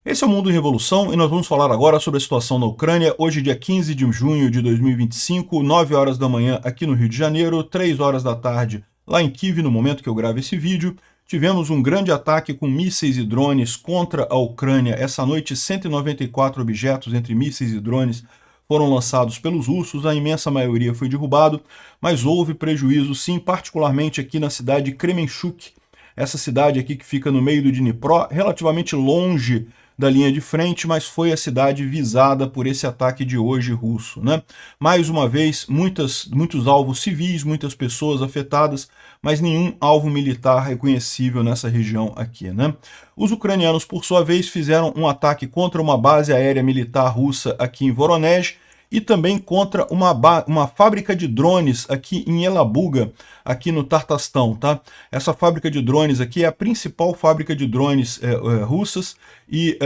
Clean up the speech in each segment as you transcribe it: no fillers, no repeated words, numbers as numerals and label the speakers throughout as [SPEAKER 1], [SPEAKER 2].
[SPEAKER 1] Esse é o Mundo em Revolução e nós vamos falar agora sobre a situação na Ucrânia, hoje dia 15 de junho de 2025, 9 horas da manhã aqui no Rio de Janeiro, 3 horas da tarde lá em Kiev, no momento que eu gravo esse vídeo. Tivemos um grande ataque com mísseis e drones contra a Ucrânia. Essa noite, 194 objetos entre mísseis e drones foram lançados pelos russos, a imensa maioria foi derrubado, mas houve prejuízo sim, particularmente aqui na cidade de Kremenchuk, essa cidade aqui que fica no meio do Dnipro, relativamente longe da linha de frente, mas foi a cidade visada por esse ataque de hoje russo, né? Mais uma vez, muitos alvos civis, muitas pessoas afetadas, mas nenhum alvo militar reconhecível nessa região aqui, né? Os ucranianos, por sua vez, fizeram um ataque contra uma base aérea militar russa aqui em Voronezh, e também contra uma fábrica de drones aqui em Elabuga, aqui no Tartastão, tá? Essa fábrica de drones aqui é a principal fábrica de drones russas e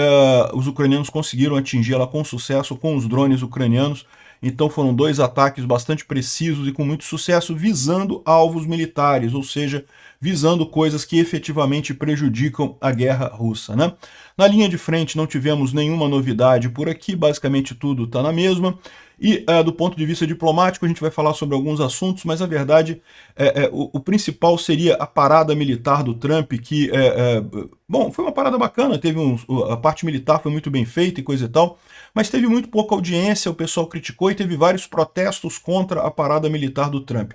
[SPEAKER 1] os ucranianos conseguiram atingi-la com sucesso com os drones ucranianos. Então foram dois ataques bastante precisos e com muito sucesso, visando alvos militares, ou seja, visando coisas que efetivamente prejudicam a guerra russa, né? Na linha de frente não tivemos nenhuma novidade por aqui, basicamente tudo está na mesma. E do ponto de vista diplomático a gente vai falar sobre alguns assuntos, mas a verdade, o principal seria a parada militar do Trump, que, bom, foi uma parada bacana, a parte militar foi muito bem feita e coisa e tal, mas teve muito pouca audiência, o pessoal criticou e teve vários protestos contra a parada militar do Trump.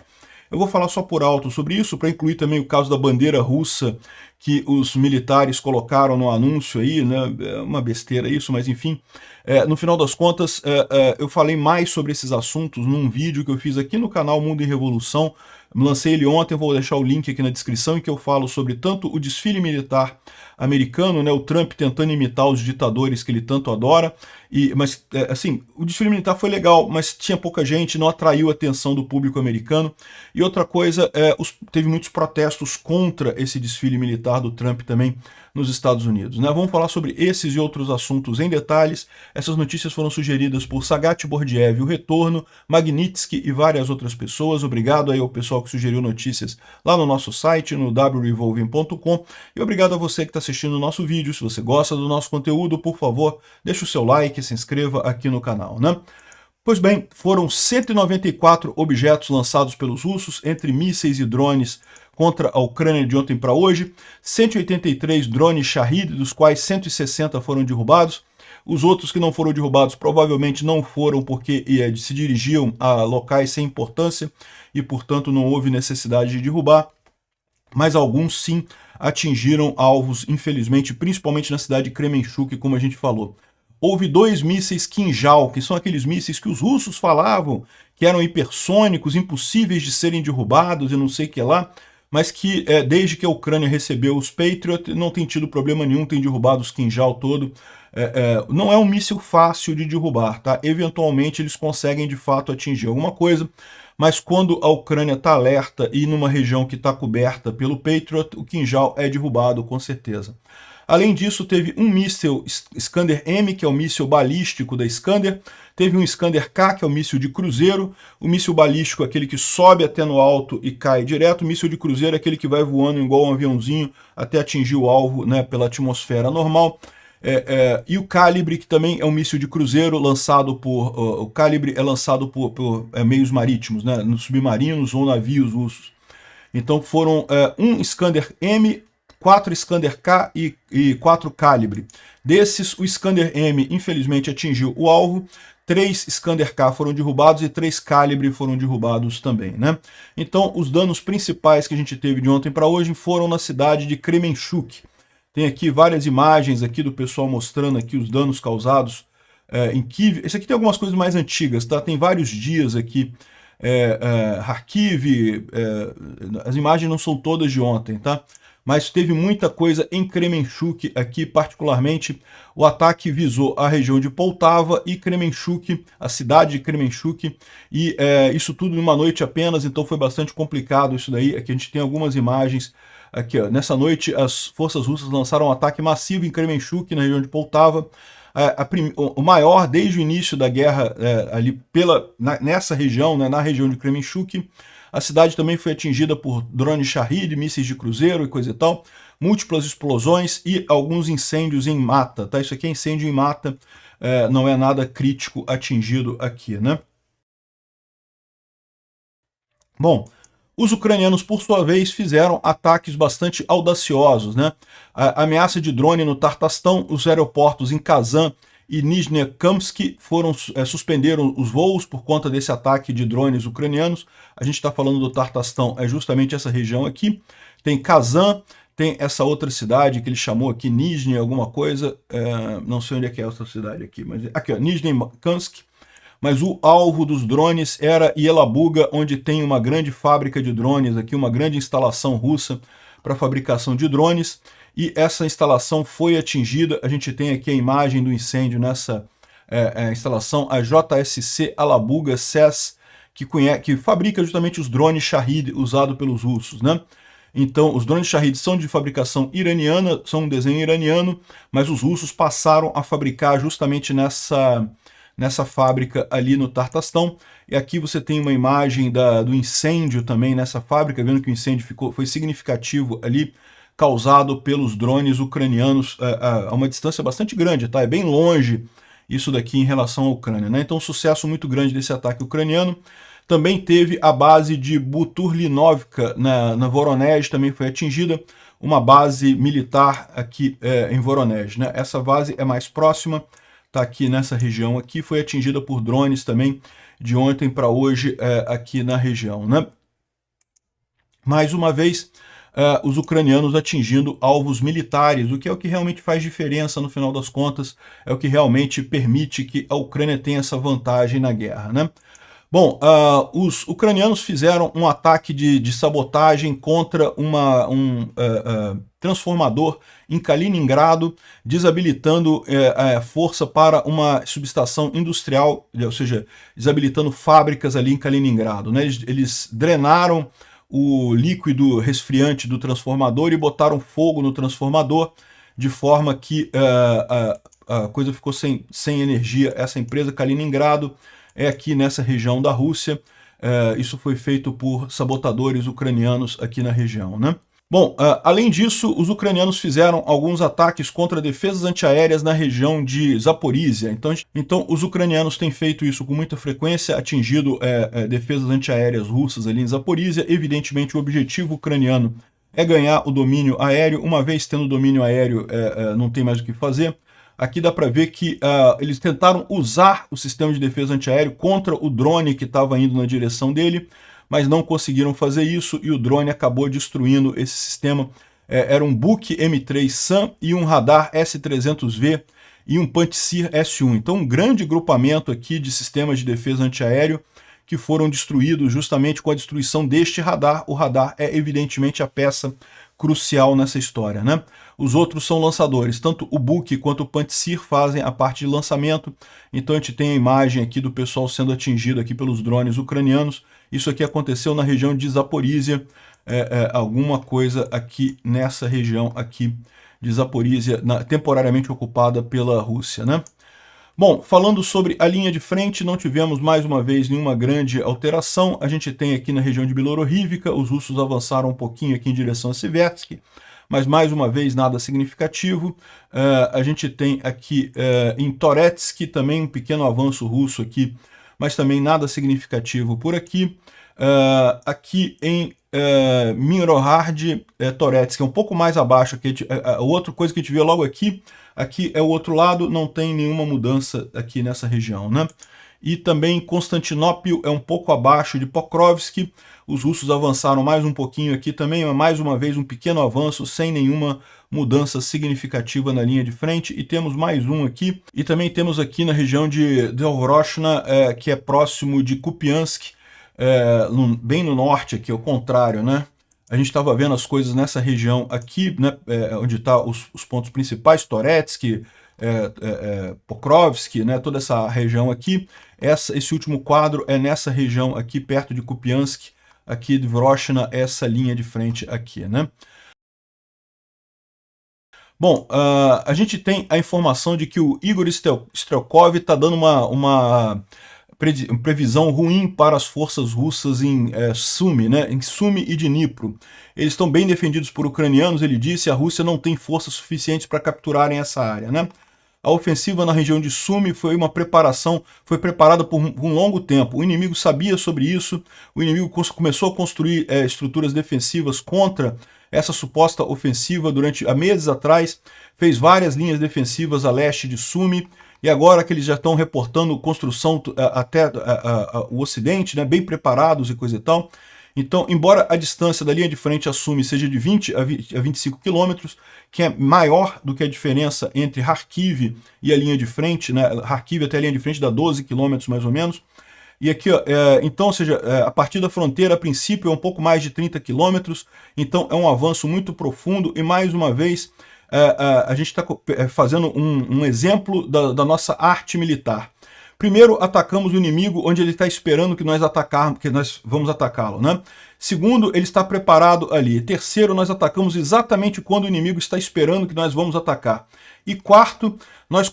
[SPEAKER 1] Eu vou falar só por alto sobre isso, para incluir também o caso da bandeira russa que os militares colocaram no anúncio aí, né? É uma besteira isso, mas enfim. No final das contas, eu falei mais sobre esses assuntos num vídeo que eu fiz aqui no canal Mundo em Revolução. Lancei ele ontem, vou deixar o link aqui na descrição, em que eu falo sobre tanto o desfile militar americano, né, o Trump tentando imitar os ditadores que ele tanto adora, mas assim, o desfile militar foi legal, mas tinha pouca gente, não atraiu a atenção do público americano. E outra coisa, teve muitos protestos contra esse desfile militar do Trump também nos Estados Unidos, né? Vamos falar sobre esses e outros assuntos em detalhes. Essas notícias foram sugeridas por Sagat Bordiev, o Retorno, Magnitsky e várias outras pessoas. Obrigado aí ao pessoal que sugeriu notícias lá no nosso site, no wrevolving.com, e obrigado a você que está assistindo o nosso vídeo. Se você gosta do nosso conteúdo, por favor, deixe o seu like e se inscreva aqui no canal, né? Pois bem, foram 194 objetos lançados pelos russos, entre mísseis e drones, contra a Ucrânia de ontem para hoje, 183 drones Shahid, dos quais 160 foram derrubados. Os outros que não foram derrubados provavelmente não foram porque se dirigiam a locais sem importância e, portanto, não houve necessidade de derrubar. Mas alguns sim atingiram alvos, infelizmente, principalmente na cidade de Kremenchuk, como a gente falou. Houve 2 mísseis Kinjal, que são aqueles mísseis que os russos falavam que eram hipersônicos, impossíveis de serem derrubados e não sei o que lá, mas que desde que a Ucrânia recebeu os Patriot não tem tido problema nenhum, tem derrubado os Kinjal todo. Não é um míssil fácil de derrubar, tá? Eventualmente eles conseguem de fato atingir alguma coisa, mas quando a Ucrânia está alerta e numa região que está coberta pelo Patriot, o Kinjal é derrubado com certeza. Além disso, teve um míssil Iskander-M, que é o míssil balístico da Iskander, teve um Iskander-K, que é o míssil de cruzeiro, o míssil balístico é aquele que sobe até no alto e cai direto, o míssil de cruzeiro é aquele que vai voando igual um aviãozinho até atingir o alvo, né, pela atmosfera normal. E o Calibre, que também é um míssil de cruzeiro lançado por... o Calibre é lançado por meios marítimos, né, nos submarinos ou navios russos. Então foram um Iskander-M, 4 Iskander-K e 4 Calibre. Desses, o Iskander-M infelizmente atingiu o alvo, 3 Iskander-K foram derrubados e 3 Calibre foram derrubados também, né? Então, os danos principais que a gente teve de ontem para hoje foram na cidade de Kremenchuk. Tem aqui várias imagens aqui do pessoal mostrando aqui os danos causados em Kiev. Esse aqui tem algumas coisas mais antigas, tá? Tem vários dias aqui. Kharkiv, as imagens não são todas de ontem, tá? Mas teve muita coisa em Kremenchuk aqui, particularmente o ataque visou a região de Poltava e Kremenchuk, a cidade de Kremenchuk, e isso tudo em uma noite apenas, então foi bastante complicado isso daí. Aqui a gente tem algumas imagens. Aqui, ó, nessa noite as forças russas lançaram um ataque massivo em Kremenchuk, na região de Poltava, o maior desde o início da guerra ali nessa região, né, na região de Kremenchuk. A cidade também foi atingida por drones Shahid, mísseis de cruzeiro e coisa e tal. múltiplas explosões e alguns incêndios em mata, tá? Isso aqui é incêndio em mata, não é nada crítico atingido aqui, né? Bom, os ucranianos, por sua vez, fizeram ataques bastante audaciosos, né? A ameaça de drone no Tartastão, os aeroportos em Kazan e Nizhnekamsk suspenderam os voos por conta desse ataque de drones ucranianos. A gente está falando do Tartastão, é justamente essa região aqui. Tem Kazan, tem essa outra cidade que ele chamou aqui Nizhny alguma coisa, não sei onde é que é essa cidade aqui, mas aqui, ó, Nizhnekamsk. Mas o alvo dos drones era Yelabuga, onde tem uma grande fábrica de drones aqui, uma grande instalação russa para fabricação de drones, e essa instalação foi atingida. A gente tem aqui a imagem do incêndio nessa instalação, a JSC Alabuga SES, que fabrica justamente os drones Shahid usados pelos russos, né? Então, os drones Shahid são de fabricação iraniana, são um desenho iraniano, mas os russos passaram a fabricar justamente nessa fábrica ali no Tartastão. E aqui você tem uma imagem do incêndio também nessa fábrica, vendo que o incêndio foi significativo ali, causado pelos drones ucranianos a uma distância bastante grande, tá? É bem longe isso daqui em relação à Ucrânia, né? Então, um sucesso muito grande desse ataque ucraniano. Também teve a base de Buturlinovka, na Voronezh, também foi atingida, uma base militar aqui em Voronezh, né? Essa base é mais próxima, está aqui nessa região aqui, foi atingida por drones também de ontem para hoje aqui na região, né? Mais uma vez, os ucranianos atingindo alvos militares, o que é o que realmente faz diferença no final das contas, é o que realmente permite que a Ucrânia tenha essa vantagem na guerra, né? Bom, os ucranianos fizeram um ataque de sabotagem contra um transformador em Kaliningrado, desabilitando força para uma subestação industrial, ou seja, desabilitando fábricas ali em Kaliningrado, né? Eles drenaram o líquido resfriante do transformador e botaram fogo no transformador, de forma que a coisa ficou sem energia. Essa empresa, Kaliningrado, é aqui nessa região da Rússia. Isso foi feito por sabotadores ucranianos aqui na região, né? Bom, além disso, os ucranianos fizeram alguns ataques contra defesas antiaéreas na região de Zaporizhia. Então os ucranianos têm feito isso com muita frequência, atingido defesas antiaéreas russas ali em Zaporizhia. Evidentemente, o objetivo ucraniano é ganhar o domínio aéreo. Uma vez tendo o domínio aéreo, não tem mais o que fazer. Aqui dá para ver que eles tentaram usar o sistema de defesa antiaéreo contra o drone que estava indo na direção dele, mas não conseguiram fazer isso e o drone acabou destruindo esse sistema. Era um Buk M3 SAM e um radar S300V e um Pantsir S1. Então um grande grupamento aqui de sistemas de defesa antiaéreo que foram destruídos justamente com a destruição deste radar. O radar é evidentemente a peça crucial nessa história, né? Os outros são lançadores, tanto o Buk quanto o Pantsir fazem a parte de lançamento. Então a gente tem a imagem aqui do pessoal sendo atingido aqui pelos drones ucranianos. Isso aqui aconteceu na região de Zaporizhia, alguma coisa aqui nessa região aqui de Zaporizhia, temporariamente ocupada pela Rússia, né? Bom, falando sobre a linha de frente, não tivemos mais uma vez nenhuma grande alteração. A gente tem aqui na região de Bilororivka, os russos avançaram um pouquinho aqui em direção a Siversky, mas mais uma vez nada significativo. A gente tem aqui em Toretsky também um pequeno avanço russo aqui, mas também nada significativo por aqui. Aqui em Mirohard Toretsky, um pouco mais abaixo aqui, outra coisa que a gente vê logo aqui é o outro lado, não tem nenhuma mudança aqui nessa região, né? E também Constantinopla é um pouco abaixo de Pokrovsk. Os russos avançaram mais um pouquinho aqui também, mas mais uma vez um pequeno avanço sem nenhuma mudança significativa na linha de frente. E temos mais um aqui. E também temos aqui na região de Devroshna, que é próximo de Kupiansk, bem no norte aqui, ao contrário, né? A gente estava vendo as coisas nessa região aqui, né, onde estão os pontos principais, Toretsky, Pokrovsk, né, toda essa região aqui. Esse último quadro é nessa região aqui, perto de Kupiansk, aqui de Vroshna, essa linha de frente aqui, né? Bom, a gente tem a informação de que o Igor Strelkov está dando uma previsão ruim para as forças russas em Sumy, né, em Sumy e Dnipro. Eles estão bem defendidos por ucranianos, ele disse, a Rússia não tem forças suficientes para capturarem essa área, né? A ofensiva na região de Sumy foi uma preparação, foi preparada por um longo tempo. O inimigo sabia sobre isso, o inimigo começou a construir estruturas defensivas contra essa suposta ofensiva há meses atrás, fez várias linhas defensivas a leste de Sumy, e agora que eles já estão reportando construção até o ocidente, né, bem preparados e coisa e tal. Então, embora a distância da linha de frente a Sumy seja de 20 a 25 quilômetros, que é maior do que a diferença entre Kharkiv e a linha de frente, né, Kharkiv até a linha de frente dá 12 quilômetros mais ou menos, e aqui, ó, então, ou seja, a partir da fronteira, a princípio, é um pouco mais de 30 quilômetros, então é um avanço muito profundo, e mais uma vez, a gente está fazendo um exemplo da nossa arte militar. Primeiro, atacamos o inimigo onde ele está esperando que nós vamos atacá-lo, né? Segundo, ele está preparado ali. Terceiro, nós atacamos exatamente quando o inimigo está esperando que nós vamos atacar. E quarto, nós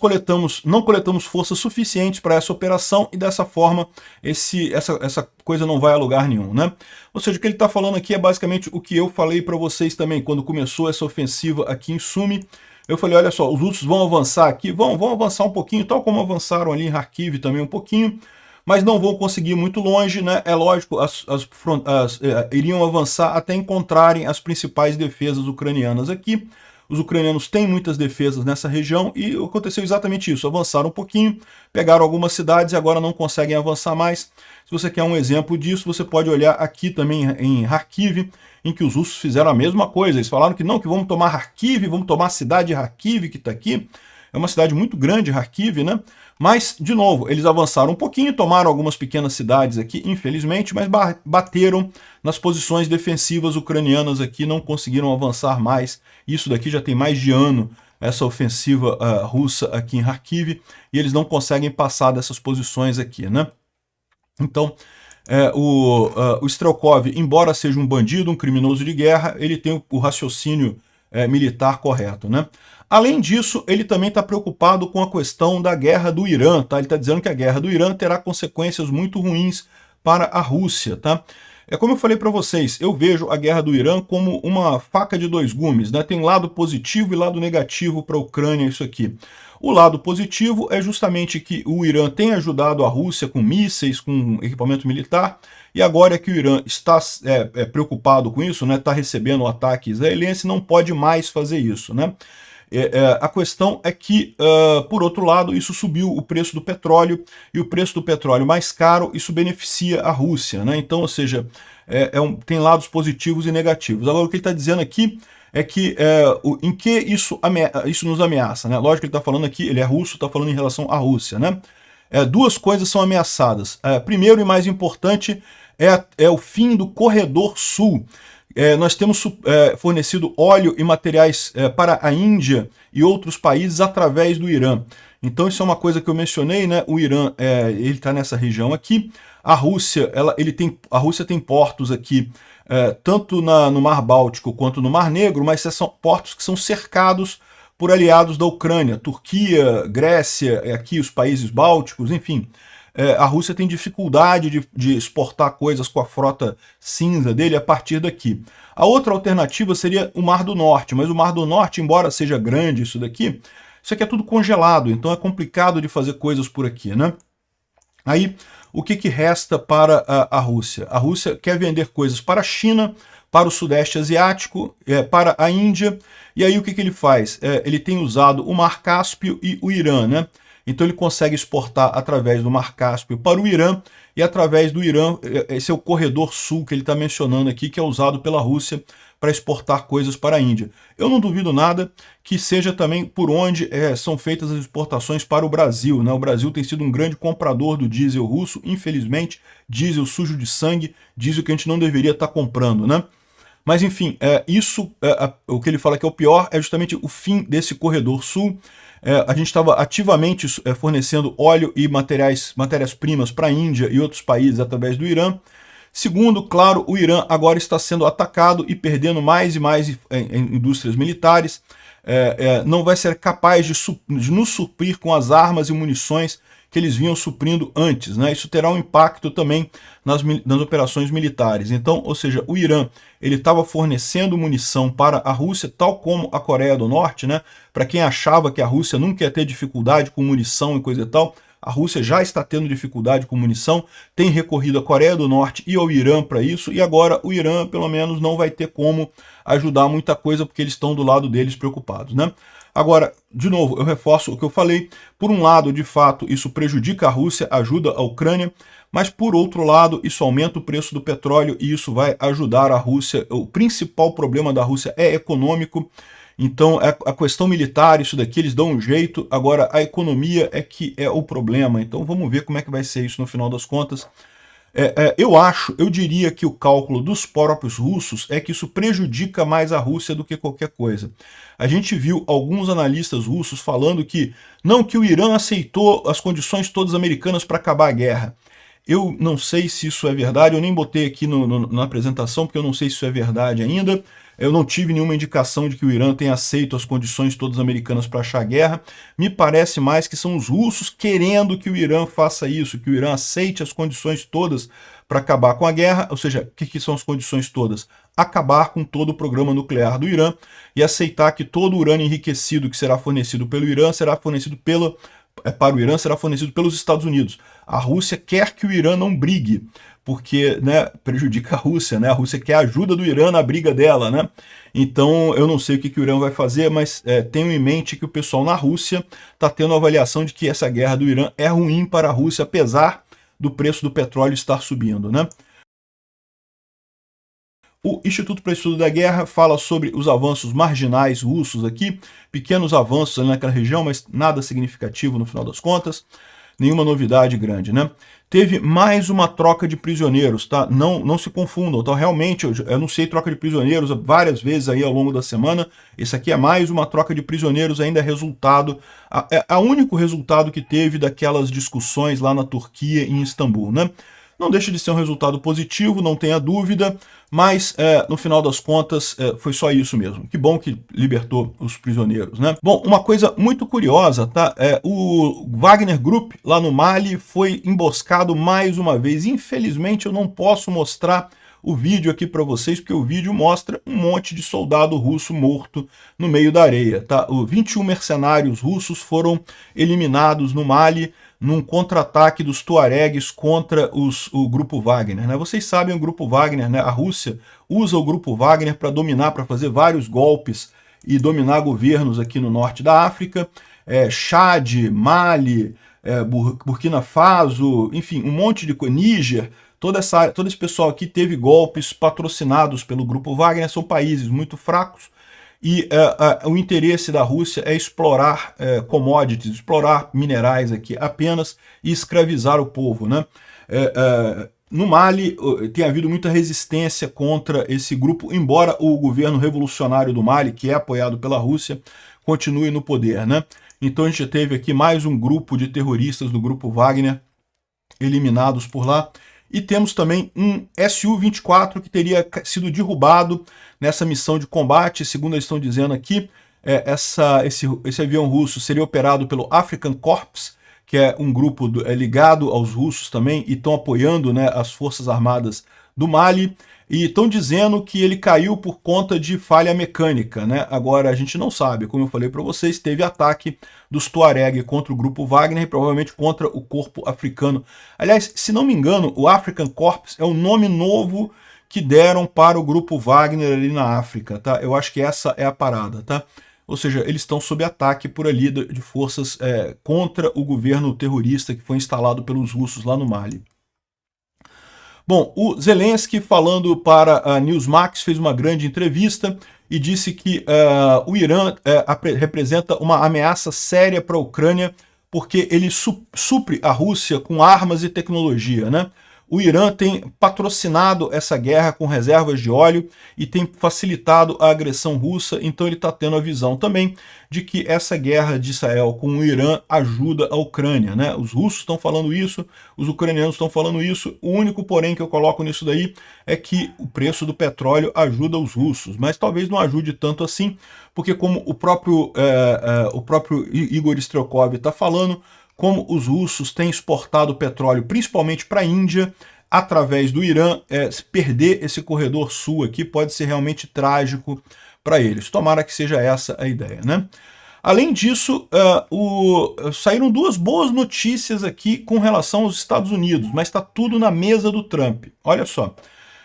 [SPEAKER 1] não coletamos forças suficientes para essa operação e dessa forma essa coisa não vai a lugar nenhum, né? Ou seja, o que ele está falando aqui é basicamente o que eu falei para vocês também quando começou essa ofensiva aqui em Sumy. Eu falei, olha só, os russos vão avançar aqui, vão avançar um pouquinho, tal como avançaram ali em Kharkiv também um pouquinho, mas não vão conseguir muito longe, né? É lógico, iriam avançar até encontrarem as principais defesas ucranianas aqui. Os ucranianos têm muitas defesas nessa região e aconteceu exatamente isso. Avançaram um pouquinho, pegaram algumas cidades e agora não conseguem avançar mais. Se você quer um exemplo disso, você pode olhar aqui também em Kharkiv, em que os russos fizeram a mesma coisa. Eles falaram que não, que vamos tomar Kharkiv, vamos tomar a cidade de Kharkiv, que está aqui. É uma cidade muito grande, Kharkiv, né? Mas, de novo, eles avançaram um pouquinho, tomaram algumas pequenas cidades aqui, infelizmente, mas bateram nas posições defensivas ucranianas aqui, não conseguiram avançar mais. Isso daqui já tem mais de ano, essa ofensiva russa aqui em Kharkiv, e eles não conseguem passar dessas posições aqui, né? Então, o Strelkov, embora seja um bandido, um criminoso de guerra, ele tem o raciocínio militar correto, né? Além disso, ele também está preocupado com a questão da guerra do Irã, tá? Ele está dizendo que a guerra do Irã terá consequências muito ruins para a Rússia, tá? É como eu falei para vocês, eu vejo a guerra do Irã como uma faca de dois gumes, né? Tem lado positivo e lado negativo para a Ucrânia isso aqui. O lado positivo é justamente que o Irã tem ajudado a Rússia com mísseis, com equipamento militar, e agora que o Irã está preocupado com isso, né? Está recebendo o ataque israelense, não pode mais fazer isso, né? A questão é que, por outro lado, isso subiu o preço do petróleo, e o preço do petróleo mais caro, isso beneficia a Rússia, né? Então, ou seja, tem lados positivos e negativos. Agora, o que ele está dizendo aqui é que em que isso nos ameaça, né? Lógico que ele está falando aqui, ele é russo, está falando em relação à Rússia, né? Duas coisas são ameaçadas. Primeiro e mais importante é o fim do Corredor Sul. Nós temos fornecido óleo e materiais para a Índia e outros países através do Irã. Então isso é uma coisa que eu mencionei, né? O Irã ele está nessa região aqui. A Rússia, a Rússia tem portos aqui, tanto no Mar Báltico quanto no Mar Negro, mas são portos que são cercados por aliados da Ucrânia, Turquia, Grécia, aqui os países bálticos, enfim. A Rússia tem dificuldade de exportar coisas com a frota cinza dele a partir daqui. A outra alternativa seria o Mar do Norte, mas o Mar do Norte, embora seja grande isso aqui é tudo congelado, então é complicado de fazer coisas por aqui, né? Aí, o que resta para a Rússia? A Rússia quer vender coisas para a China, para o Sudeste Asiático, para a Índia, e aí o que ele faz? Ele tem usado o Mar Cáspio e o Irã, né? Então ele consegue exportar através do Mar Cáspio para o Irã, e através do Irã, esse é o corredor sul que ele está mencionando aqui, que é usado pela Rússia para exportar coisas para a Índia. Eu não duvido nada que seja também por onde são feitas as exportações para o Brasil, né? O Brasil tem sido um grande comprador do diesel russo, infelizmente, diesel sujo de sangue, diesel que a gente não deveria estar comprando, né? Mas enfim, o que ele fala que é o pior é justamente o fim desse corredor sul. A gente estava ativamente fornecendo óleo e matérias-primas para a Índia e outros países através do Irã. Segundo, claro, o Irã agora está sendo atacado e perdendo mais e mais em indústrias militares, não vai ser capaz de nos suprir com as armas e munições que eles vinham suprindo antes, né? Isso terá um impacto também nas operações militares. Então, ou seja, o Irã ele estava fornecendo munição para a Rússia, tal como a Coreia do Norte, né? Para quem achava que a Rússia nunca ia ter dificuldade com munição e coisa e tal, a Rússia já está tendo dificuldade com munição, tem recorrido à Coreia do Norte e ao Irã para isso, e agora o Irã, pelo menos, não vai ter como ajudar muita coisa, porque eles estão do lado deles preocupados, né? Agora, de novo, eu reforço o que eu falei. Por um lado, de fato, isso prejudica a Rússia, ajuda a Ucrânia, mas por outro lado, isso aumenta o preço do petróleo e isso vai ajudar a Rússia. O principal problema da Rússia é econômico, então a questão militar, isso daqui eles dão um jeito, agora a economia é que é o problema. Então vamos ver como é que vai ser isso no final das contas. Eu diria que o cálculo dos próprios russos é que isso prejudica mais a Rússia do que qualquer coisa. A gente viu alguns analistas russos falando que o Irã aceitou as condições todas americanas para acabar a guerra. Eu não sei se isso é verdade, eu nem botei aqui na apresentação, porque eu não sei se isso é verdade ainda. Eu não tive nenhuma indicação de que o Irã tenha aceito as condições todas americanas para achar guerra. Me parece mais que são os russos querendo que o Irã faça isso, que o Irã aceite as condições todas para acabar com a guerra. Ou seja, o que são as condições todas? Acabar com todo o programa nuclear do Irã e aceitar que todo o urânio enriquecido que será fornecido pelo Irã será fornecido para o Irã será fornecido pelos Estados Unidos. A Rússia quer que o Irã não brigue, porque, né, prejudica a Rússia, né? A Rússia quer a ajuda do Irã na briga dela, né? Então eu não sei o que o Irã vai fazer, mas tenho em mente que o pessoal na Rússia está tendo a avaliação de que essa guerra do Irã é ruim para a Rússia, apesar do preço do petróleo estar subindo, né? O Instituto para o Estudo da Guerra fala sobre os avanços marginais russos aqui, pequenos avanços ali naquela região, mas nada significativo no final das contas, nenhuma novidade grande, né? Teve mais uma troca de prisioneiros, tá? Não se confundam, tá? Realmente, eu anunciei troca de prisioneiros várias vezes aí ao longo da semana, esse aqui é mais uma troca de prisioneiros, ainda é resultado, é o único resultado que teve daquelas discussões lá na Turquia, em Istambul, né? Não deixa de ser um resultado positivo, não tenha dúvida, mas no final das contas foi só isso mesmo. Que bom que libertou os prisioneiros, né? Bom, uma coisa muito curiosa, tá? O Wagner Group lá no Mali foi emboscado mais uma vez. Infelizmente eu não posso mostrar o vídeo aqui para vocês, porque o vídeo mostra um monte de soldado russo morto no meio da areia, tá? 21 mercenários russos foram eliminados no Mali, num contra-ataque dos tuaregues contra o Grupo Wagner, né? Vocês sabem o Grupo Wagner, né? A Rússia usa o Grupo Wagner para dominar, para fazer vários golpes e dominar governos aqui no norte da África, Chad, Mali, Burkina Faso, enfim, um monte de coisa, Níger, todo esse pessoal aqui teve golpes patrocinados pelo Grupo Wagner, são países muito fracos, e o interesse da Rússia é explorar commodities, explorar minerais aqui apenas e escravizar o povo, né? No Mali tem havido muita resistência contra esse grupo, embora o governo revolucionário do Mali, que é apoiado pela Rússia, continue no poder, né? Então a gente teve aqui mais um grupo de terroristas do Grupo Wagner eliminados por lá. E temos também um Su-24 que teria sido derrubado nessa missão de combate, segundo eles estão dizendo aqui. Esse avião russo seria operado pelo African Corps, que é um grupo ligado aos russos também, e estão apoiando, né, as Forças Armadas do Mali. E estão dizendo que ele caiu por conta de falha mecânica, né? Agora a gente não sabe, como eu falei para vocês, teve ataque dos Tuareg contra o Grupo Wagner e provavelmente contra o corpo africano. Aliás, se não me engano, o African Corps é o nome novo que deram para o Grupo Wagner ali na África, tá? Eu acho que essa é a parada, tá? Ou seja, eles estão sob ataque por ali de forças contra o governo terrorista que foi instalado pelos russos lá no Mali. Bom, o Zelensky, falando para a Newsmax, fez uma grande entrevista e disse que o Irã representa uma ameaça séria para a Ucrânia porque ele supre a Rússia com armas e tecnologia, né? O Irã tem patrocinado essa guerra com reservas de óleo e tem facilitado a agressão russa, então ele está tendo a visão também de que essa guerra de Israel com o Irã ajuda a Ucrânia, né? Os russos estão falando isso, os ucranianos estão falando isso, o único porém que eu coloco nisso daí é que o preço do petróleo ajuda os russos, mas talvez não ajude tanto assim, porque como o próprio Igor Strelkov está falando, como os russos têm exportado petróleo principalmente para a Índia, através do Irã, se perder esse corredor sul aqui pode ser realmente trágico para eles. Tomara que seja essa a ideia, né? Além disso, saíram duas boas notícias aqui com relação aos Estados Unidos, mas está tudo na mesa do Trump. Olha só.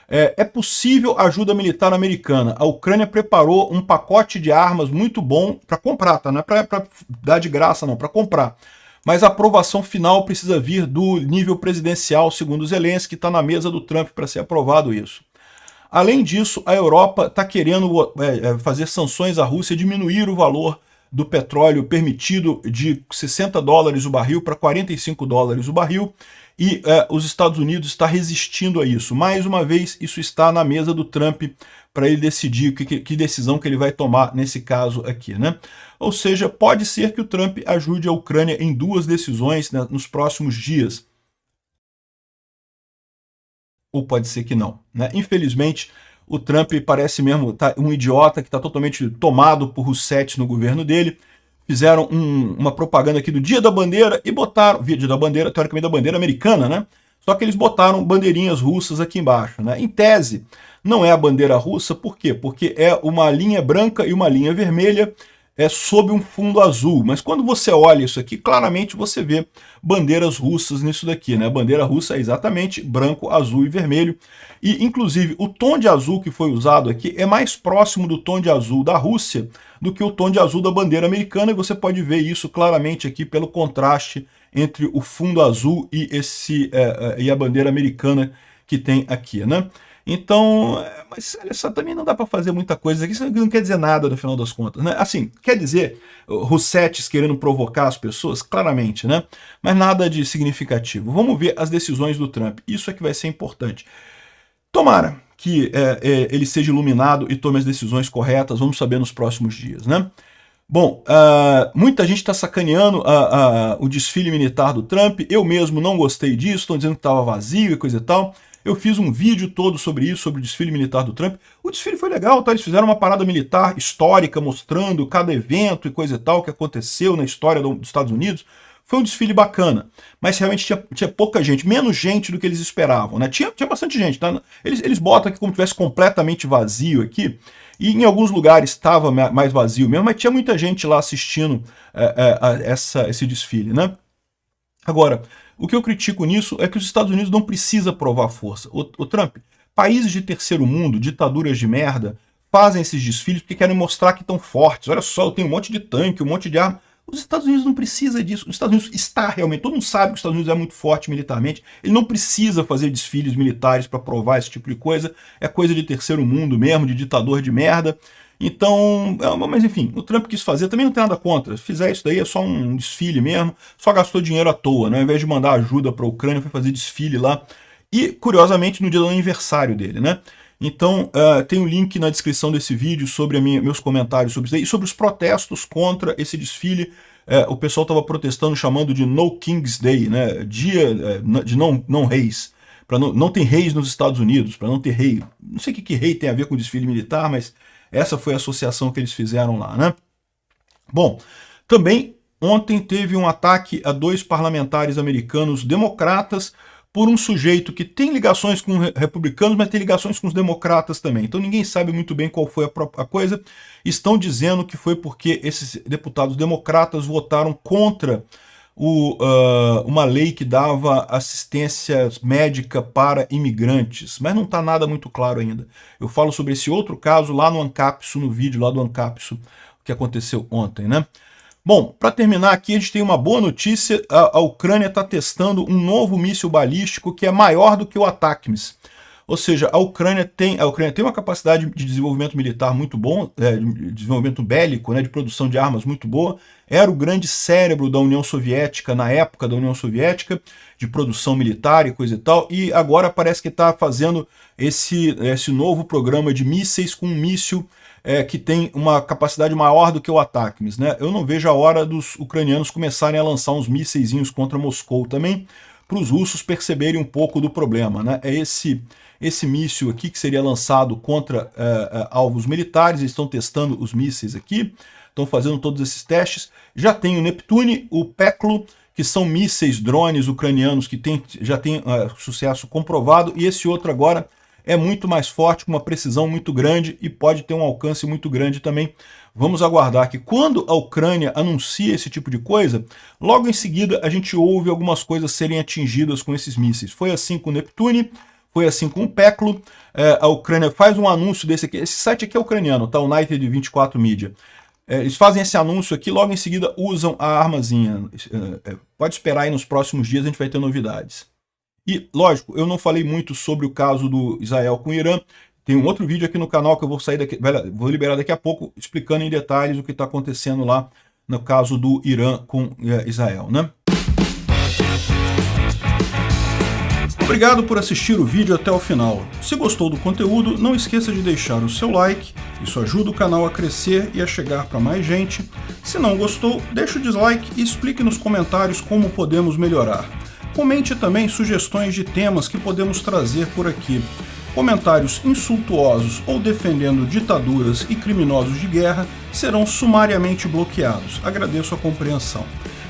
[SPEAKER 1] É possível ajuda militar americana. A Ucrânia preparou um pacote de armas muito bom para comprar, tá? Não é para dar de graça, não, para comprar. Mas a aprovação final precisa vir do nível presidencial, segundo Zelensky, que está na mesa do Trump para ser aprovado isso. Além disso, a Europa está querendo fazer sanções à Rússia, diminuir o valor do petróleo permitido de 60 dólares o barril para 45 dólares o barril, e os Estados Unidos está resistindo a isso. Mais uma vez, isso está na mesa do Trump para ele decidir que decisão que ele vai tomar nesse caso aqui, né? Ou seja, pode ser que o Trump ajude a Ucrânia em duas decisões, né, nos próximos dias. Ou pode ser que não, né? Infelizmente, o Trump parece mesmo um idiota que está totalmente tomado por russetes no governo dele. Fizeram uma propaganda aqui do Dia da Bandeira e botaram, Dia da Bandeira, teoricamente da bandeira americana, né? Só que eles botaram bandeirinhas russas aqui embaixo, né? Em tese, não é a bandeira russa, por quê? Porque é uma linha branca e uma linha vermelha sob um fundo azul. Mas quando você olha isso aqui, claramente você vê bandeiras russas nisso daqui, né? A bandeira russa é exatamente branco, azul e vermelho. E, inclusive, o tom de azul que foi usado aqui é mais próximo do tom de azul da Rússia do que o tom de azul da bandeira americana, e você pode ver isso claramente aqui pelo contraste entre o fundo azul e, e a bandeira americana que tem aqui, né? Então, mas olha só, também não dá para fazer muita coisa aqui, isso não quer dizer nada no final das contas, né? Assim, quer dizer, russetes querendo provocar as pessoas, claramente, né? Mas nada de significativo. Vamos ver as decisões do Trump, isso é que vai ser importante. Tomara que ele seja iluminado e tome as decisões corretas, vamos saber nos próximos dias, né? Bom, muita gente está sacaneando o desfile militar do Trump, eu mesmo não gostei disso, estão dizendo que estava vazio e coisa e tal. Eu fiz um vídeo todo sobre isso, sobre o desfile militar do Trump. O desfile foi legal, tá? Eles fizeram uma parada militar histórica, mostrando cada evento e coisa e tal que aconteceu na história dos Estados Unidos. Foi um desfile bacana, mas realmente tinha pouca gente, menos gente do que eles esperavam, né? Tinha bastante gente, tá? Eles botam aqui como se tivesse completamente vazio aqui, e em alguns lugares estava mais vazio mesmo, mas tinha muita gente lá assistindo esse desfile, né? Agora, o que eu critico nisso é que os Estados Unidos não precisa provar força. O Trump, países de terceiro mundo, ditaduras de merda, fazem esses desfiles porque querem mostrar que estão fortes. Olha só, eu tenho um monte de tanque, um monte de arma. Os Estados Unidos não precisa disso. Os Estados Unidos está realmente... Todo mundo sabe que os Estados Unidos é muito forte militarmente. Ele não precisa fazer desfiles militares para provar esse tipo de coisa. É coisa de terceiro mundo mesmo, de ditador de merda. Então, mas enfim, o Trump quis fazer, também não tem nada contra. Se fizer isso daí é só um desfile mesmo, só gastou dinheiro à toa, né? Ao invés de mandar ajuda para a Ucrânia, foi fazer desfile lá. E, curiosamente, no dia do aniversário dele, né? Então, tem um link na descrição desse vídeo sobre meus comentários sobre isso aí, e sobre os protestos contra esse desfile. O pessoal estava protestando, chamando de No King's Day, né? Dia de não reis. Não tem reis nos Estados Unidos, para não ter rei. Não sei o que rei tem a ver com desfile militar, mas essa foi a associação que eles fizeram lá, né? Bom, também ontem teve um ataque a 2 parlamentares americanos democratas por um sujeito que tem ligações com republicanos, mas tem ligações com os democratas também. Então ninguém sabe muito bem qual foi a coisa. Estão dizendo que foi porque esses deputados democratas votaram contra uma lei que dava assistência médica para imigrantes, mas não está nada muito claro ainda. Eu falo sobre esse outro caso lá no Ancapso, no vídeo lá do Ancapso, que aconteceu ontem, né? Bom, para terminar aqui, a gente tem uma boa notícia. A Ucrânia está testando um novo míssil balístico que é maior do que o ATACMS. Ou seja, a Ucrânia tem uma capacidade de desenvolvimento militar muito bom, de desenvolvimento bélico, né, de produção de armas muito boa. Era o grande cérebro da União Soviética, na época da União Soviética, de produção militar e coisa e tal, e agora parece que está fazendo esse novo programa de mísseis com um míssil que tem uma capacidade maior do que o ATACMS, né? Eu não vejo a hora dos ucranianos começarem a lançar uns mísseizinhos contra Moscou também, para os russos perceberem um pouco do problema, né? É esse míssil aqui que seria lançado contra alvos militares. Eles estão testando os mísseis aqui, estão fazendo todos esses testes. Já tem o Neptune, o Peklo, que são mísseis drones ucranianos que já tem sucesso comprovado, e esse outro agora é muito mais forte, com uma precisão muito grande e pode ter um alcance muito grande também. Vamos aguardar que quando a Ucrânia anuncia esse tipo de coisa, logo em seguida a gente ouve algumas coisas serem atingidas com esses mísseis. Foi assim com o Neptune, foi assim com o Peklo. A Ucrânia faz um anúncio desse aqui. Esse site aqui é ucraniano, tá? United 24 Media. Eles fazem esse anúncio aqui, logo em seguida usam a armazinha. Pode esperar aí nos próximos dias, a gente vai ter novidades. E, lógico, eu não falei muito sobre o caso do Israel com o Irã. Tem um outro vídeo aqui no canal que eu vou liberar daqui a pouco, explicando em detalhes o que está acontecendo lá no caso do Irã com Israel, né? Obrigado por assistir o vídeo até o final. Se gostou do conteúdo, não esqueça de deixar o seu like, isso ajuda o canal a crescer e a chegar para mais gente. Se não gostou, deixe o dislike e explique nos comentários como podemos melhorar. Comente também sugestões de temas que podemos trazer por aqui. Comentários insultuosos ou defendendo ditaduras e criminosos de guerra serão sumariamente bloqueados. Agradeço a compreensão.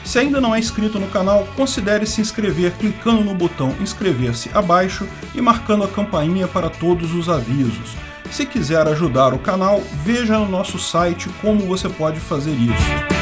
[SPEAKER 1] Se ainda não é inscrito no canal, considere se inscrever clicando no botão inscrever-se abaixo e marcando a campainha para todos os avisos. Se quiser ajudar o canal, veja no nosso site como você pode fazer isso.